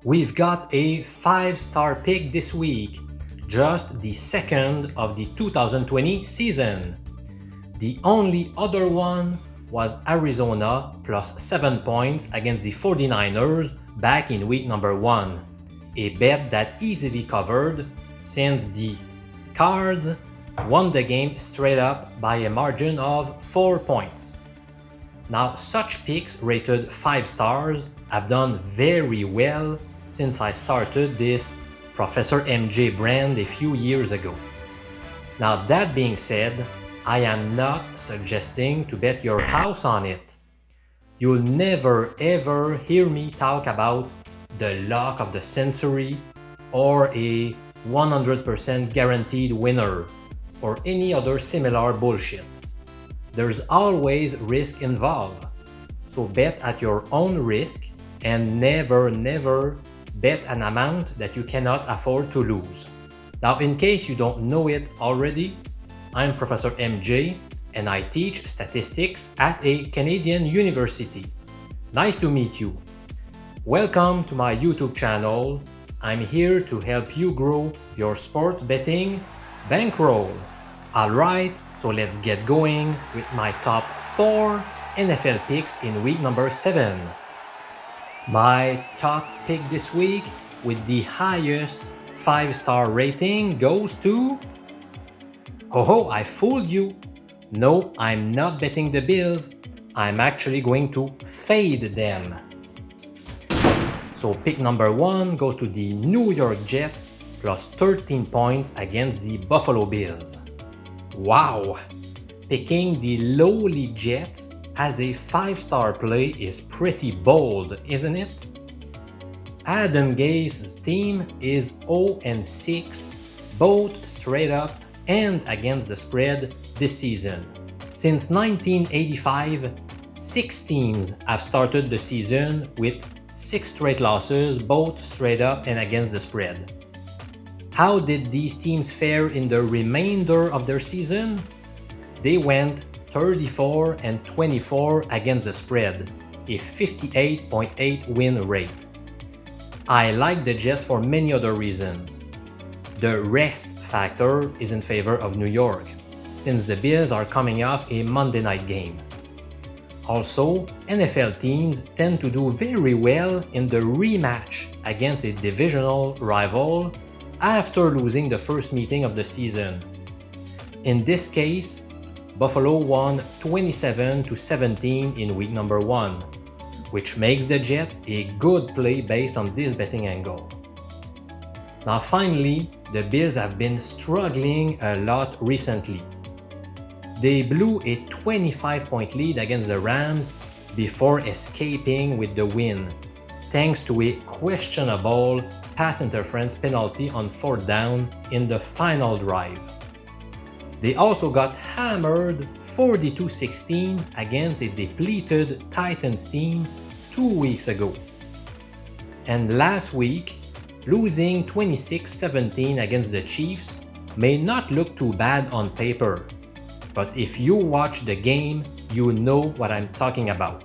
We've got a 5-star pick this week, just the second of the 2020 season. The only other one was Arizona plus 7 points against the 49ers back in week number 1. A bet that easily covered since the Cards won the game straight up by a margin of 4 points. Now, such picks rated 5 stars have done very well since I started this Professor MJ brand a few years ago. Now, that being said, I am not suggesting to bet your house on it. You'll never ever hear me talk about the lock of the century or a 100% guaranteed winner or any other similar bullshit. There's always risk involved, so bet at your own risk and never bet an amount that you cannot afford to lose. Now, in case you don't know it already, I'm Professor MJ and I teach statistics at a Canadian university. Nice to meet you. Welcome to my YouTube channel. I'm here to help you grow your sports betting bankroll. Alright, so let's get going with my top 4 NFL picks in week number 7. My top pick this week with the highest 5-star rating goes to... Oh, I fooled you! No, I'm not betting the Bills. I'm actually going to fade them. So pick number 1 goes to the New York Jets plus 13 points against the Buffalo Bills. Wow! Picking the lowly Jets as a 5-star play is pretty bold, isn't it? Adam Gase's team is 0-6, both straight up and against the spread this season. Since 1985, 6 teams have started the season with 6 straight losses, both straight up and against the spread. How did these teams fare in the remainder of their season? They went 34-24 against the spread, a 58.8 win rate. I like the Jets for many other reasons. The rest factor is in favor of New York, since the Bills are coming off a Monday night game. Also, NFL teams tend to do very well in the rematch against a divisional rival after losing the first meeting of the season. In this case, Buffalo won 27-17 in week number 1, which makes the Jets a good play based on this betting angle. Now finally, the Bills have been struggling a lot recently. They blew a 25-point lead against the Rams before escaping with the win, thanks to a questionable pass interference penalty on 4th down in the final drive. They also got hammered 42-16 against a depleted Titans team 2 weeks ago. And last week, losing 26-17 against the Chiefs may not look too bad on paper, but if you watch the game, you know what I'm talking about.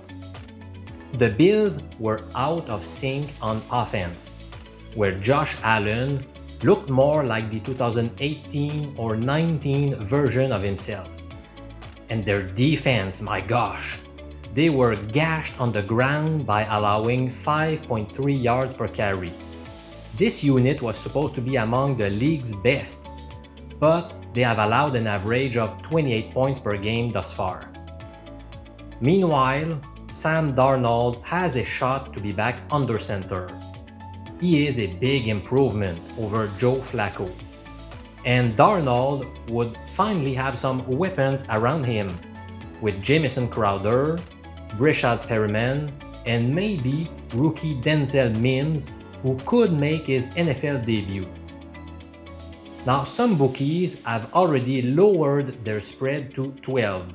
The Bills were out of sync on offense, where Josh Allen looked more like the 2018 or 19 version of himself. And their defense, my gosh, they were gashed on the ground by allowing 5.3 yards per carry. This unit was supposed to be among the league's best, but they have allowed an average of 28 points per game thus far. Meanwhile, Sam Darnold has a shot to be back under center. He is a big improvement over Joe Flacco. And Darnold would finally have some weapons around him, with Jamison Crowder, Breshad Perriman, and maybe rookie Denzel Mims, who could make his NFL debut. Now, some bookies have already lowered their spread to 12.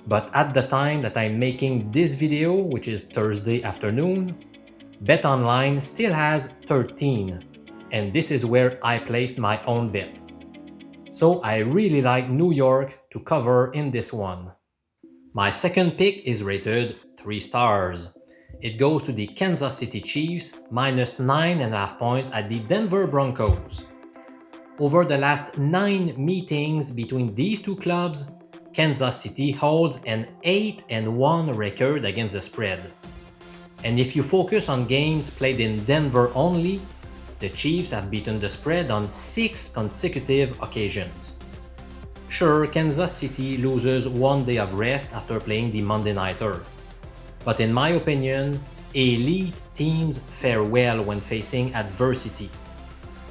But at the time that I'm making this video, which is Thursday afternoon, BetOnline still has 13, and this is where I placed my own bet. So I really like New York to cover in this one. My second pick is rated 3 stars. it goes to the Kansas City Chiefs minus 9.5 points at the Denver Broncos. Over the last 9 meetings between these two clubs, Kansas City holds an 8-1 record against the spread. And if you focus on games played in Denver only, the Chiefs have beaten the spread on 6 consecutive occasions. Sure, Kansas City loses one day of rest after playing the Monday Nighter. But in my opinion, elite teams fare well when facing adversity.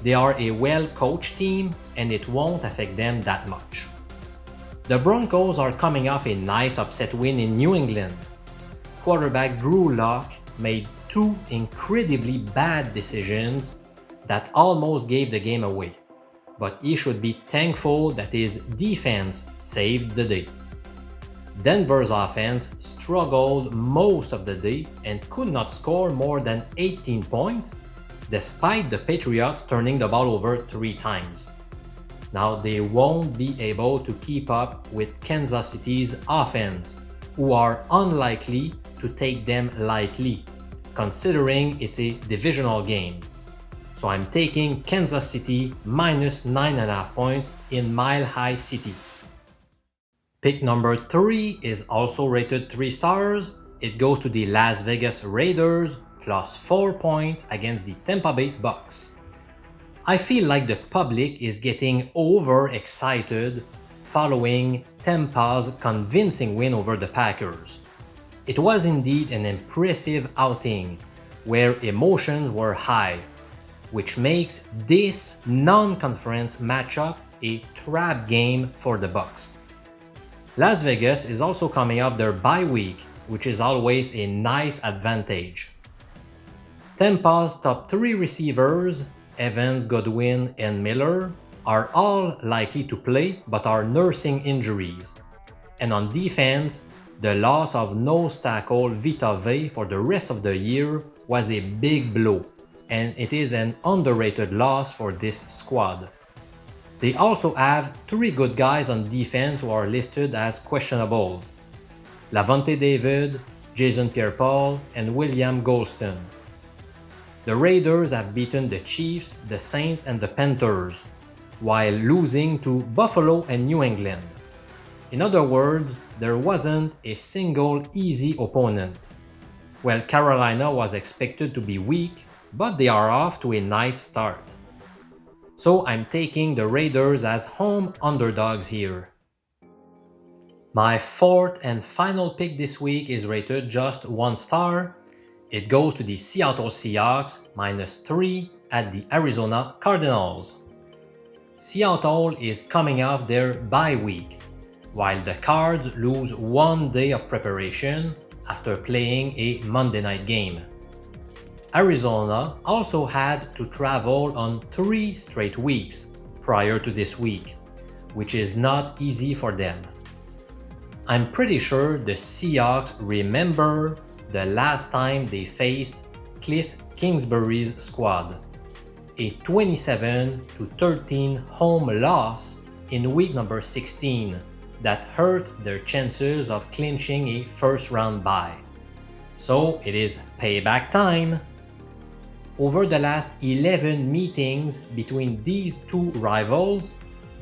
They are a well-coached team and it won't affect them that much. The Broncos are coming off a nice upset win in New England. Quarterback Drew Lock made 2 incredibly bad decisions that almost gave the game away, but he should be thankful that his defense saved the day. Denver's offense struggled most of the day and could not score more than 18 points, despite the Patriots turning the ball over 3 times. Now they won't be able to keep up with Kansas City's offense, who are unlikely to take them lightly, considering it's a divisional game. So I'm taking Kansas City minus 9.5 points in Mile High City. Pick number 3 is also rated 3 stars. It goes to the Las Vegas Raiders plus 4 points against the Tampa Bay BUCS. I feel like the public is getting overexcited following Tampa's convincing win over the Packers. It was indeed an impressive outing where emotions were high, which makes this non-conference matchup a trap game for the BUCS. Las Vegas is also coming off their bye week, which is always a nice advantage. Tampa's top 3 receivers, Evans, Godwin, and Miller, are all likely to play but are nursing injuries. And on defense, the loss of nose tackle Vita Vea for the rest of the year was a big blow, and it is an underrated loss for this squad. They also have 3 good guys on defense who are listed as questionables: Lavonte David, Jason Pierre-Paul, and William Golston. The Raiders have beaten the Chiefs, the Saints, and the Panthers, while losing to Buffalo and New England. In other words, there wasn't a single easy opponent. Well, Carolina was expected to be weak, but they are off to a nice start. So I'm taking the Raiders as home underdogs here. My 4th and final pick this week is rated just 1 star. It goes to the Seattle Seahawks minus 3 at the Arizona Cardinals. Seattle is coming off their bye week, while the Cards lose 1 day of preparation after playing a Monday night game. Arizona also had to travel on 3 straight weeks prior to this week, which is not easy for them. I'm pretty sure the Seahawks remember the last time they faced Cliff Kingsbury's squad, a 27-13 home loss in week number 16 that hurt their chances of clinching a first-round bye. So it is payback time. Over the last 11 meetings between these 2 rivals,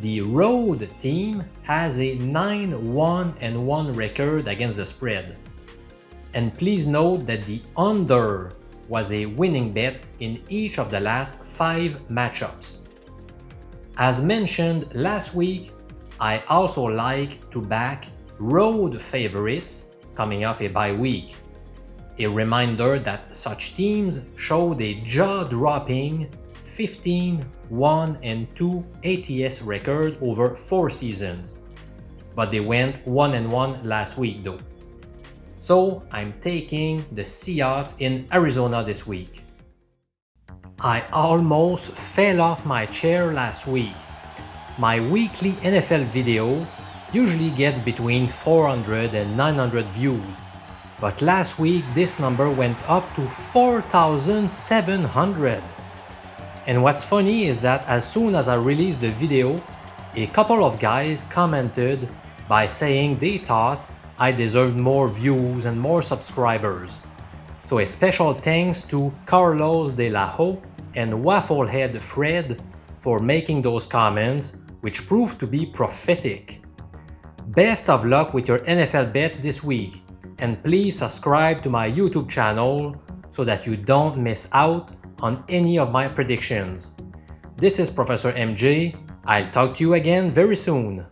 the road team has a 9-1 record against the spread. And please note that the under was a winning bet in each of the last 5 matchups. As mentioned last week, I also like to back road favorites coming off a bye week. A reminder that such teams showed a jaw-dropping 15-1-2 ATS record over 4 seasons, but they went 1-1 last week though. So I'm taking the Seahawks in Arizona this week. I almost fell off my chair last week. My weekly NFL video usually gets between 400 and 900 views, but last week this number went up to 4,700. And what's funny is that as soon as I released the video, a couple of guys commented by saying they thought I deserved more views and more subscribers. So a special thanks to Carlos de la Ho and WAFFLEHEAD Fred for making those comments, which proved to be prophetic. Best of luck with your NFL bets this week, and please subscribe to my YouTube channel so that you don't miss out on any of my predictions. This is Professor MJ. I'll talk to you again very soon.